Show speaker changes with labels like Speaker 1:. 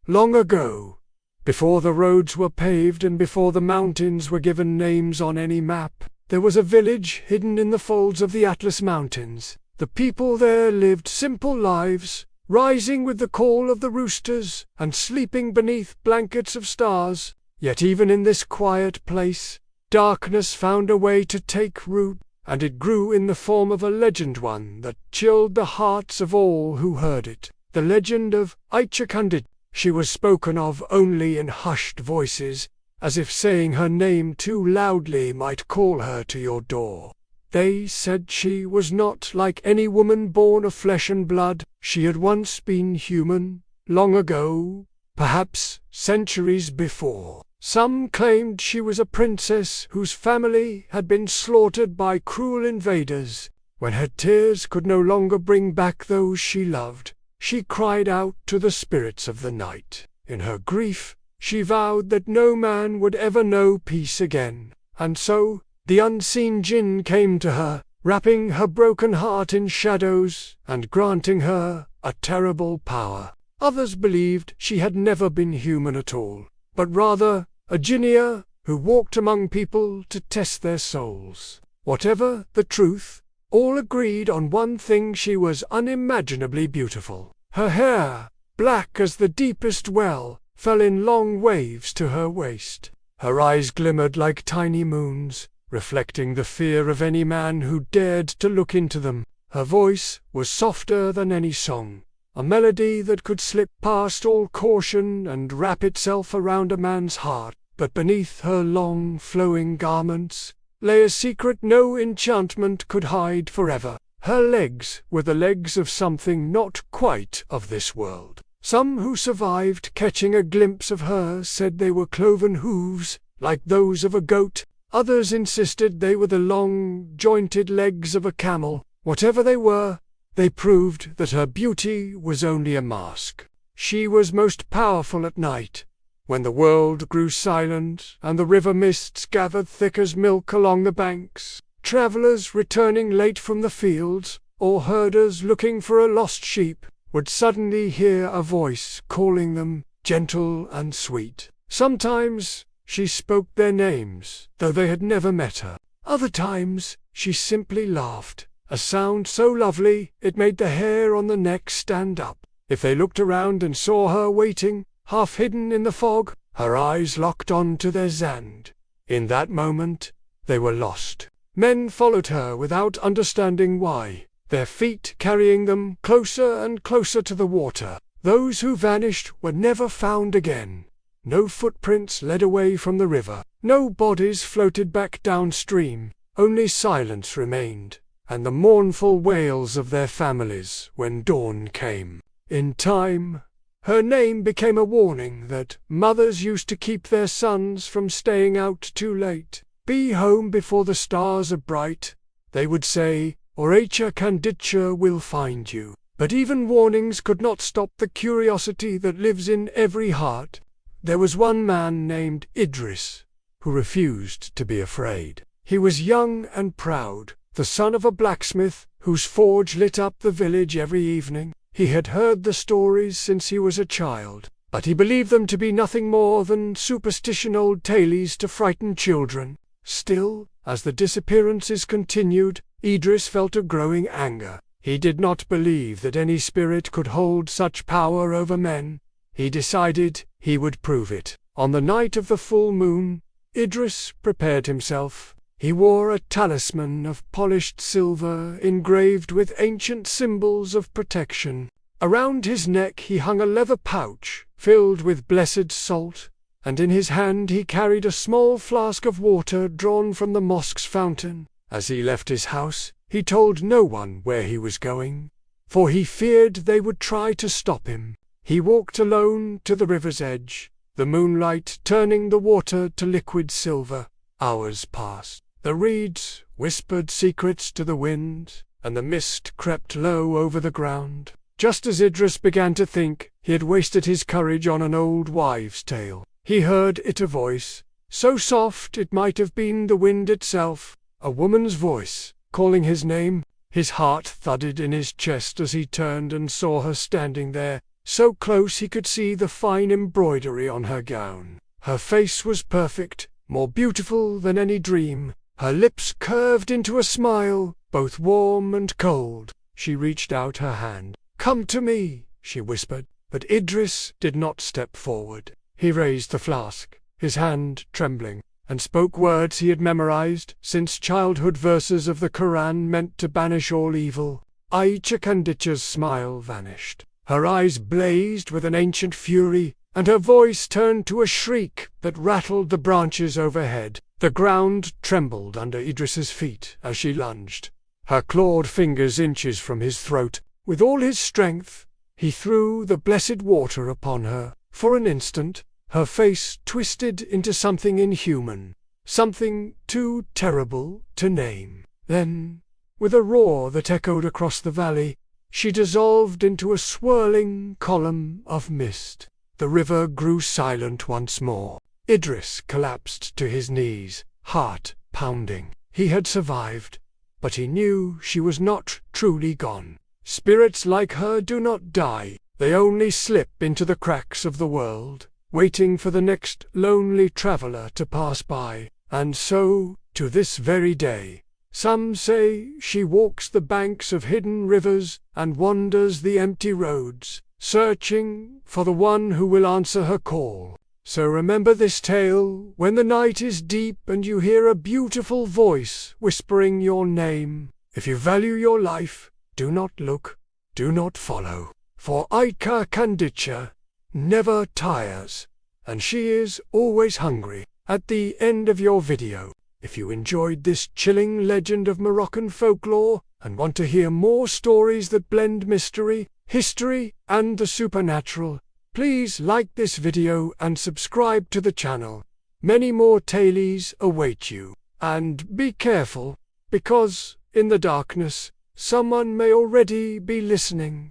Speaker 1: long ago, before the roads were paved and before the mountains were given names on any map, there was a village hidden in the folds of the Atlas Mountains. The people there lived simple lives, rising with the call of the roosters and sleeping beneath blankets of stars. Yet even in this quiet place, darkness found a way to take root, and it grew in the form of a legend, one that chilled the hearts of all who heard it. The legend of Aicha Kandicha. She was spoken of only in hushed voices, as if saying her name too loudly might call her to your door. They said she was not like any woman born of flesh and blood. She had once been human, long ago, perhaps centuries before. Some claimed she was a princess whose family had been slaughtered by cruel invaders. When her tears could no longer bring back those she loved, she cried out to the spirits of the night. In her grief, she vowed that no man would ever know peace again, and so the unseen jinn came to her, wrapping her broken heart in shadows and granting her a terrible power. Others believed she had never been human at all, but rather a jinniya who walked among people to test their souls. Whatever the truth, all agreed on one thing: she was unimaginably beautiful. Her hair, black as the deepest well, fell in long waves to her waist. Her eyes glimmered like tiny moons, reflecting the fear of any man who dared to look into them. Her voice was softer than any song, a melody that could slip past all caution and wrap itself around a man's heart. But beneath her long, flowing garments lay a secret no enchantment could hide forever. Her legs were the legs of something not quite of this world. Some who survived catching a glimpse of her said they were cloven hooves, like those of a goat. Others insisted they were the long, jointed legs of a camel. Whatever they were, they proved that her beauty was only a mask. She was most powerful at night, when the world grew silent and the river mists gathered thick as milk along the banks. Travelers returning late from the fields, or herders looking for a lost sheep, would suddenly hear a voice calling them, gentle and sweet. Sometimes she spoke their names, though they had never met her. Other times she simply laughed, a sound so lovely it made the hair on the neck stand up. If they looked around and saw her waiting, half hidden in the fog, her eyes locked on to their Zand. In that moment, they were lost. Men followed her without understanding why, their feet carrying them closer and closer to the water. Those who vanished were never found again. No footprints led away from the river. No bodies floated back downstream. Only silence remained, and the mournful wails of their families when dawn came. In time, her name became a warning that mothers used to keep their sons from staying out too late. "Be home before the stars are bright," they would say, "or Aicha Kandicha will find you." But even warnings could not stop the curiosity that lives in every heart. There was one man named Idris, who refused to be afraid. He was young and proud, the son of a blacksmith whose forge lit up the village every evening. He had heard the stories since he was a child, but he believed them to be nothing more than superstition, old tales to frighten children. Still, as the disappearances continued, Idris felt a growing anger. He did not believe that any spirit could hold such power over men. He decided he would prove it. On the night of the full moon, Idris prepared himself. He wore a talisman of polished silver engraved with ancient symbols of protection. Around his neck he hung a leather pouch filled with blessed salt, and in his hand he carried a small flask of water drawn from the mosque's fountain. As he left his house, he told no one where he was going, for he feared they would try to stop him. He walked alone to the river's edge, the moonlight turning the water to liquid silver. Hours passed. The reeds whispered secrets to the wind, and the mist crept low over the ground. Just as Idris began to think he had wasted his courage on an old wives' tale, he heard a voice, so soft it might have been the wind itself, a woman's voice, calling his name. His heart thudded in his chest as he turned and saw her standing there, so close he could see the fine embroidery on her gown. Her face was perfect, more beautiful than any dream. Her lips curved into a smile, both warm and cold. She reached out her hand. "Come to me," she whispered. But Idris did not step forward. He raised the flask, his hand trembling, and spoke words he had memorized since childhood, verses of the Quran meant to banish all evil. Aicha Kandicha's smile vanished. Her eyes blazed with an ancient fury, and her voice turned to a shriek that rattled the branches overhead. The ground trembled under Idris's feet as she lunged, her clawed fingers inches from his throat. With all his strength, he threw the blessed water upon her. For an instant, her face twisted into something inhuman, something too terrible to name. Then, with a roar that echoed across the valley, she dissolved into a swirling column of mist. The river grew silent once more. Idris collapsed to his knees, heart pounding. He had survived, but he knew she was not truly gone. Spirits like her do not die. They only slip into the cracks of the world, waiting for the next lonely traveler to pass by. And so, to this very day, some say she walks the banks of hidden rivers and wanders the empty roads, searching for the one who will answer her call. So remember this tale when the night is deep and you hear a beautiful voice whispering your name. If you value your life, do not look, do not follow. For Aicha Kandicha never tires, and she is always hungry. At the end of your video, if you enjoyed this chilling legend of Moroccan folklore and want to hear more stories that blend mystery, history, and the supernatural, please like this video and subscribe to the channel. Many more tales await you. And be careful, because, in the darkness, someone may already be listening.